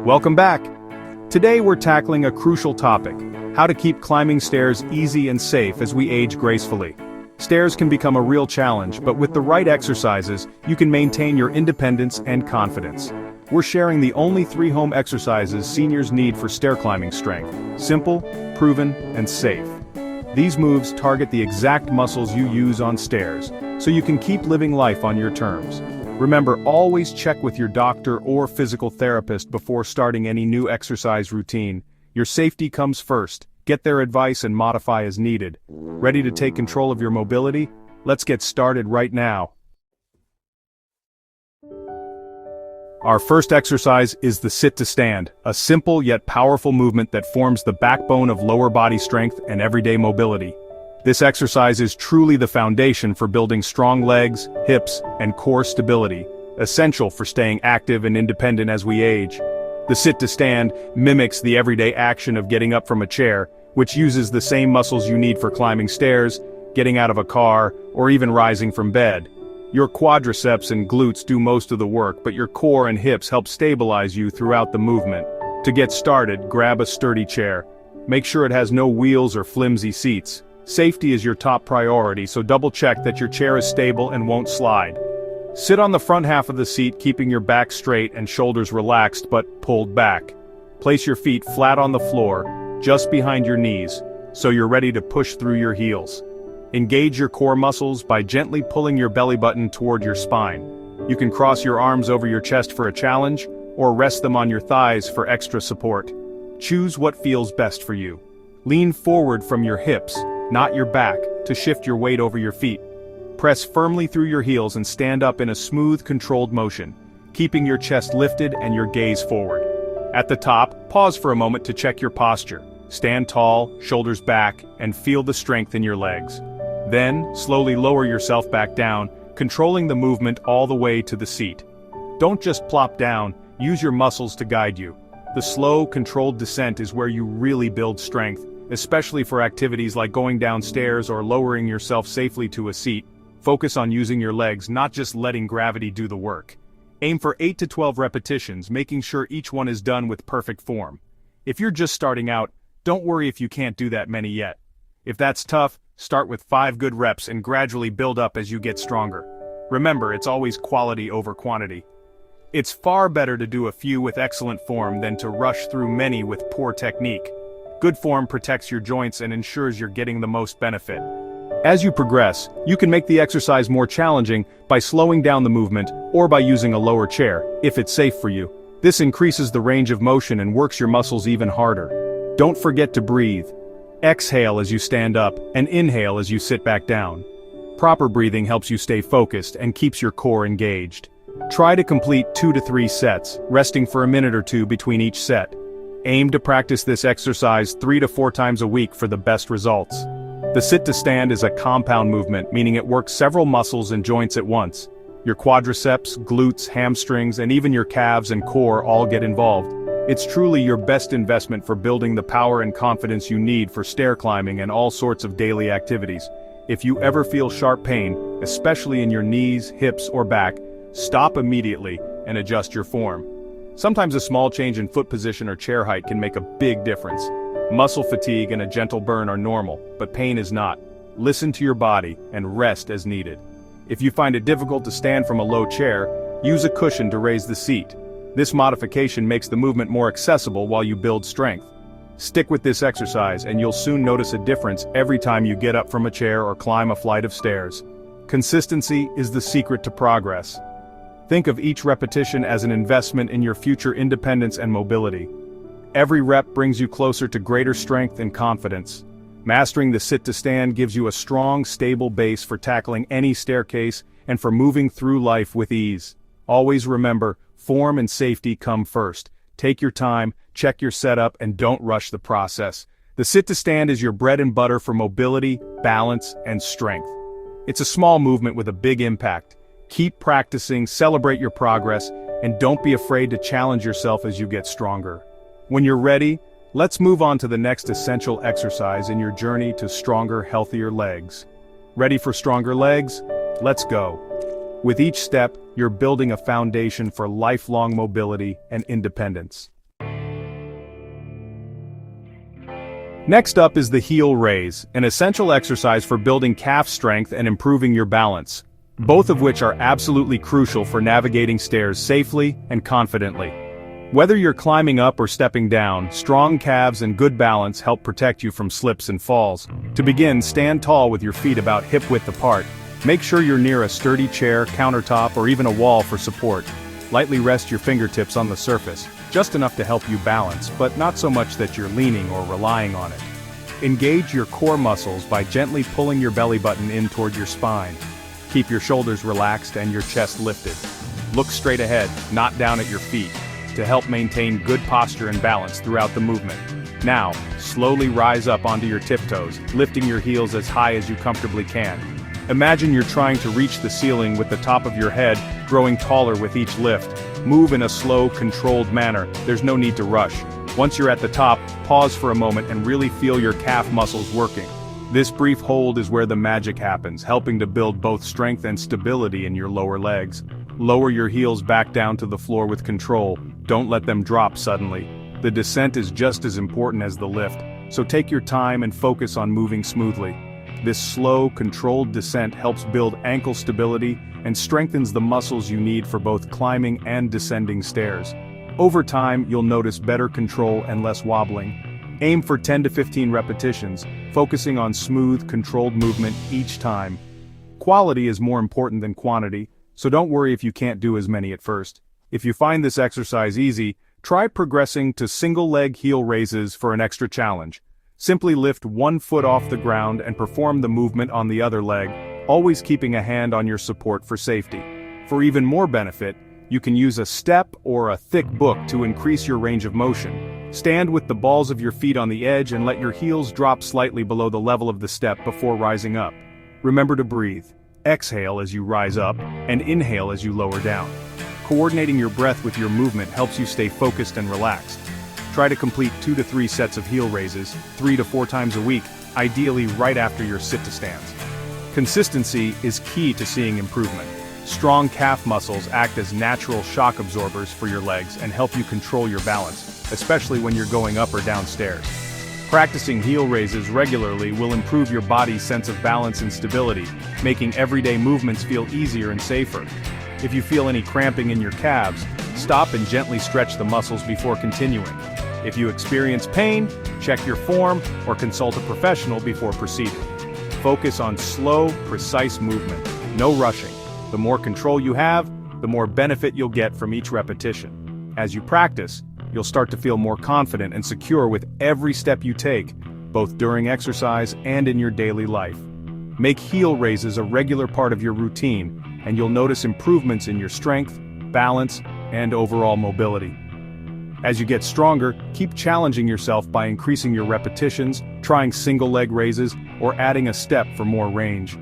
Welcome back. Today we're tackling a crucial topic: how to keep climbing stairs easy and safe as we age gracefully. Stairs can become a real challenge, but with the right exercises, you can maintain your independence and confidence. We're sharing the only 3 home exercises seniors need for stair climbing strength: simple, proven, and safe. These moves target the exact muscles you use on stairs, so you can keep living life on your terms. Remember, always check with your doctor or physical therapist before starting any new exercise routine. Your safety comes first. Get their advice and modify as needed. Ready to take control of your mobility? Let's get started right now. Our first exercise is the sit to stand, a simple yet powerful movement that forms the backbone of lower body strength and everyday mobility. This exercise is truly the foundation for building strong legs, hips, and core stability, essential for staying active and independent as we age. The sit to stand mimics the everyday action of getting up from a chair, which uses the same muscles you need for climbing stairs, getting out of a car, or even rising from bed. Your quadriceps and glutes do most of the work, but your core and hips help stabilize you throughout the movement. To get started, grab a sturdy chair. Make sure it has no wheels or flimsy seats. Safety is your top priority, so double-check that your chair is stable and won't slide. Sit on the front half of the seat, keeping your back straight and shoulders relaxed but pulled back. Place your feet flat on the floor, just behind your knees, so you're ready to push through your heels. Engage your core muscles by gently pulling your belly button toward your spine. You can cross your arms over your chest for a challenge, or rest them on your thighs for extra support. Choose what feels best for you. Lean forward from your hips, not your back, to shift your weight over your feet. Press firmly through your heels and stand up in a smooth, controlled motion, keeping your chest lifted and your gaze forward. At the top, pause for a moment to check your posture. Stand tall, shoulders back, and feel the strength in your legs. Then, slowly lower yourself back down, controlling the movement all the way to the seat. Don't just plop down, use your muscles to guide you. The slow, controlled descent is where you really build strength, especially for activities like going downstairs or lowering yourself safely to a seat. Focus on using your legs, not just letting gravity do the work. Aim for 8 to 12 repetitions, making sure each one is done with perfect form. If you're just starting out, don't worry if you can't do that many yet. If that's tough, start with 5 good reps and gradually build up as you get stronger. Remember, it's always quality over quantity. It's far better to do a few with excellent form than to rush through many with poor technique. Good form protects your joints and ensures you're getting the most benefit. As you progress, you can make the exercise more challenging by slowing down the movement or by using a lower chair, if it's safe for you. This increases the range of motion and works your muscles even harder. Don't forget to breathe. Exhale as you stand up, and inhale as you sit back down. Proper breathing helps you stay focused and keeps your core engaged. Try to complete 2 to 3 sets, resting for a minute or two between each set. Aim to practice this exercise 3 to 4 times a week for the best results. The sit to stand is a compound movement, meaning it works several muscles and joints at once. Your quadriceps, glutes, hamstrings, and even your calves and core all get involved. It's truly your best investment for building the power and confidence you need for stair climbing and all sorts of daily activities. If you ever feel sharp pain, especially in your knees, hips, or back, stop immediately and adjust your form. Sometimes a small change in foot position or chair height can make a big difference. Muscle fatigue and a gentle burn are normal, but pain is not. Listen to your body and rest as needed. If you find it difficult to stand from a low chair, use a cushion to raise the seat. This modification makes the movement more accessible while you build strength. Stick with this exercise and you'll soon notice a difference every time you get up from a chair or climb a flight of stairs. Consistency is the secret to progress. Think of each repetition as an investment in your future independence and mobility. Every rep brings you closer to greater strength and confidence. Mastering the sit to stand gives you a strong, stable base for tackling any staircase and for moving through life with ease. Always remember, form and safety come first. Take your time, check your setup, and don't rush the process. The sit to stand is your bread and butter for mobility, balance, and strength. It's a small movement with a big impact. Keep practicing, celebrate your progress, and don't be afraid to challenge yourself as you get stronger. When you're ready, let's move on to the next essential exercise in your journey to stronger, healthier legs. Ready for stronger legs? Let's go. With each step, you're building a foundation for lifelong mobility and independence. Next up is the heel raise, an essential exercise for building calf strength and improving your balance, both of which are absolutely crucial for navigating stairs safely and confidently. Whether you're climbing up or stepping down, strong calves and good balance help protect you from slips and falls. To begin, stand tall with your feet about hip-width apart. Make sure you're near a sturdy chair, countertop, or even a wall for support. Lightly rest your fingertips on the surface, just enough to help you balance, but not so much that you're leaning or relying on it. Engage your core muscles by gently pulling your belly button in toward your spine. Keep your shoulders relaxed and your chest lifted. Look straight ahead, not down at your feet, to help maintain good posture and balance throughout the movement. Now, slowly rise up onto your tiptoes, lifting your heels as high as you comfortably can. Imagine you're trying to reach the ceiling with the top of your head, growing taller with each lift. Move in a slow, controlled manner. There's no need to rush. Once you're at the top, pause for a moment and really feel your calf muscles working. This brief hold is where the magic happens, helping to build both strength and stability in your lower legs. Lower your heels back down to the floor with control. Don't let them drop suddenly. The descent is just as important as the lift, so take your time and focus on moving smoothly. This slow, controlled descent helps build ankle stability and strengthens the muscles you need for both climbing and descending stairs. Over time, you'll notice better control and less wobbling. Aim for 10 to 15 repetitions, focusing on smooth, controlled movement each time. Quality is more important than quantity, so don't worry if you can't do as many at first. If you find this exercise easy, try progressing to single-leg heel raises for an extra challenge. Simply lift one foot off the ground and perform the movement on the other leg, always keeping a hand on your support for safety. For even more benefit, you can use a step or a thick book to increase your range of motion. Stand with the balls of your feet on the edge and let your heels drop slightly below the level of the step before rising up. Remember to breathe. Exhale as you rise up, and inhale as you lower down. Coordinating your breath with your movement helps you stay focused and relaxed. Try to complete 2 to 3 sets of heel raises, 3 to 4 times a week, ideally right after your sit-to-stands. Consistency is key to seeing improvement. Strong calf muscles act as natural shock absorbers for your legs and help you control your balance, especially when you're going up or down stairs. Practicing heel raises regularly will improve your body's sense of balance and stability, making everyday movements feel easier and safer. If you feel any cramping in your calves, stop and gently stretch the muscles before continuing. If you experience pain, check your form or consult a professional before proceeding. Focus on slow, precise movement, no rushing. The more control you have, the more benefit you'll get from each repetition. As you practice, you'll start to feel more confident and secure with every step you take, both during exercise and in your daily life. Make heel raises a regular part of your routine, and you'll notice improvements in your strength, balance, and overall mobility. As you get stronger, keep challenging yourself by increasing your repetitions, trying single leg raises, or adding a step for more range.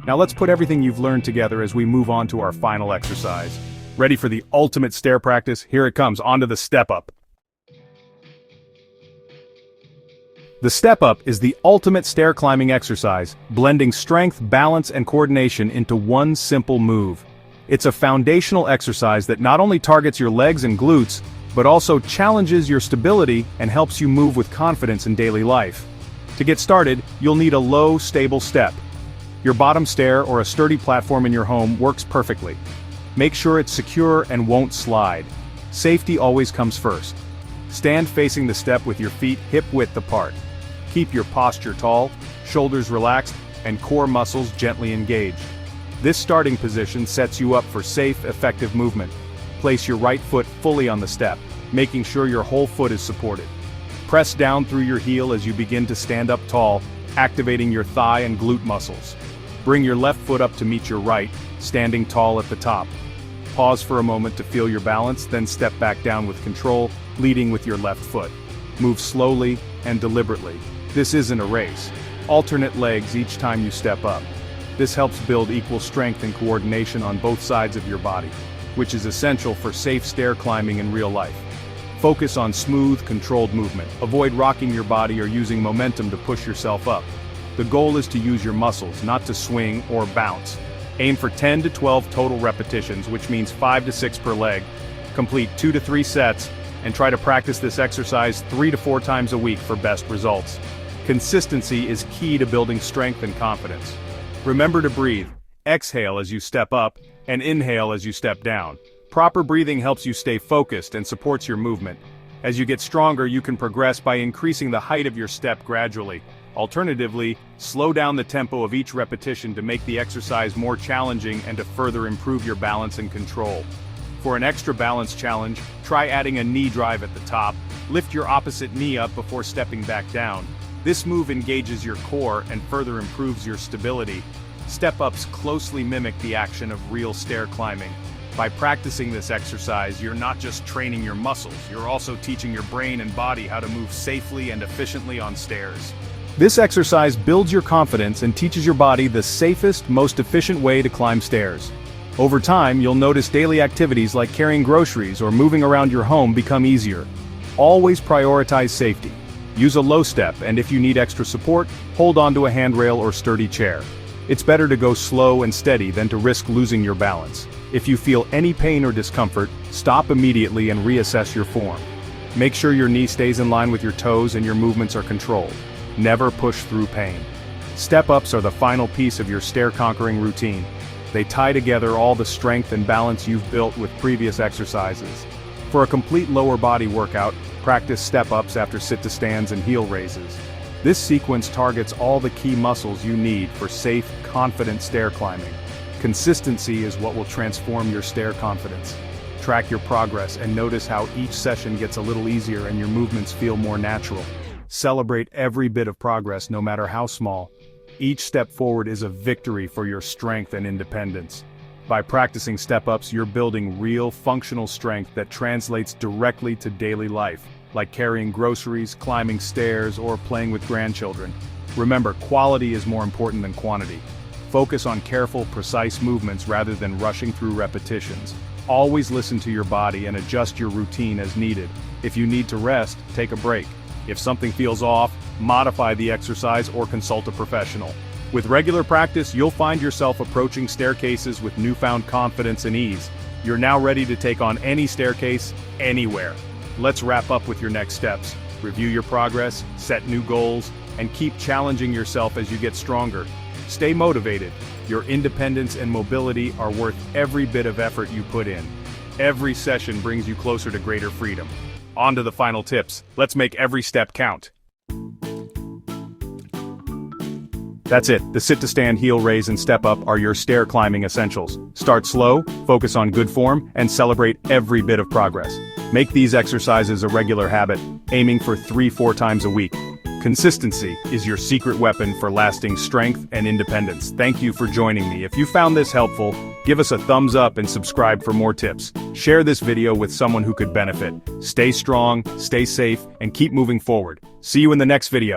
Now let's put everything you've learned together as we move on to our final exercise. Ready for the ultimate stair practice? Here it comes, onto the step-up. The step-up is the ultimate stair climbing exercise, blending strength, balance, and coordination into one simple move. It's a foundational exercise that not only targets your legs and glutes, but also challenges your stability and helps you move with confidence in daily life. To get started, you'll need a low, stable step. Your bottom stair or a sturdy platform in your home works perfectly. Make sure it's secure and won't slide. Safety always comes first. Stand facing the step with your feet hip-width apart. Keep your posture tall, shoulders relaxed, and core muscles gently engaged. This starting position sets you up for safe, effective movement. Place your right foot fully on the step, making sure your whole foot is supported. Press down through your heel as you begin to stand up tall, activating your thigh and glute muscles. Bring your left foot up to meet your right, standing tall at the top. Pause for a moment to feel your balance, then step back down with control, leading with your left foot. Move slowly and deliberately. This isn't a race. Alternate legs each time you step up. This helps build equal strength and coordination on both sides of your body, which is essential for safe stair climbing in real life. Focus on smooth, controlled movement. Avoid rocking your body or using momentum to push yourself up. The goal is to use your muscles, not to swing or bounce. Aim for 10 to 12 total repetitions, which means 5 to 6 per leg. Complete 2 to 3 sets, and try to practice this exercise 3 to 4 times a week for best results. Consistency is key to building strength and confidence. Remember to breathe. Exhale as you step up, and inhale as you step down. Proper breathing helps you stay focused and supports your movement. As you get stronger, you can progress by increasing the height of your step gradually. Alternatively, slow down the tempo of each repetition to make the exercise more challenging and to further improve your balance and control. For an extra balance challenge, try adding a knee drive at the top. Lift your opposite knee up before stepping back down. This move engages your core and further improves your stability. Step-ups closely mimic the action of real stair climbing. By practicing this exercise, you're not just training your muscles, you're also teaching your brain and body how to move safely and efficiently on stairs. This exercise builds your confidence and teaches your body the safest, most efficient way to climb stairs. Over time, you'll notice daily activities like carrying groceries or moving around your home become easier. Always prioritize safety. Use a low step, and if you need extra support, hold onto a handrail or sturdy chair. It's better to go slow and steady than to risk losing your balance. If you feel any pain or discomfort, stop immediately and reassess your form. Make sure your knee stays in line with your toes and your movements are controlled. Never push through pain. Step-ups are the final piece of your stair-conquering routine. They tie together all the strength and balance you've built with previous exercises. For a complete lower body workout, practice step-ups after sit-to-stands and heel raises. This sequence targets all the key muscles you need for safe, confident stair climbing. Consistency is what will transform your stair confidence. Track your progress and notice how each session gets a little easier and your movements feel more natural. Celebrate every bit of progress, no matter how small. Each step forward is a victory for your strength and independence. By practicing step-ups, you're building real, functional strength that translates directly to daily life, like carrying groceries, climbing stairs, or playing with grandchildren. Remember, quality is more important than quantity. Focus on careful, precise movements rather than rushing through repetitions. Always listen to your body and adjust your routine as needed. If you need to rest, take a break. If something feels off, modify the exercise or consult a professional. With regular practice, you'll find yourself approaching staircases with newfound confidence and ease. You're now ready to take on any staircase, anywhere. Let's wrap up with your next steps. Review your progress, set new goals, and keep challenging yourself as you get stronger. Stay motivated. Your independence and mobility are worth every bit of effort you put in. Every session brings you closer to greater freedom. On to the final tips. Let's make every step count. That's it. The sit-to-stand, heel raise, and step-up are your stair climbing essentials. Start slow, focus on good form, and celebrate every bit of progress. Make these exercises a regular habit, aiming for 3-4 times a week. Consistency is your secret weapon for lasting strength and independence. Thank you for joining me. If you found this helpful, give us a thumbs up and subscribe for more tips. Share this video with someone who could benefit. Stay strong, stay safe, and keep moving forward. See you in the next video.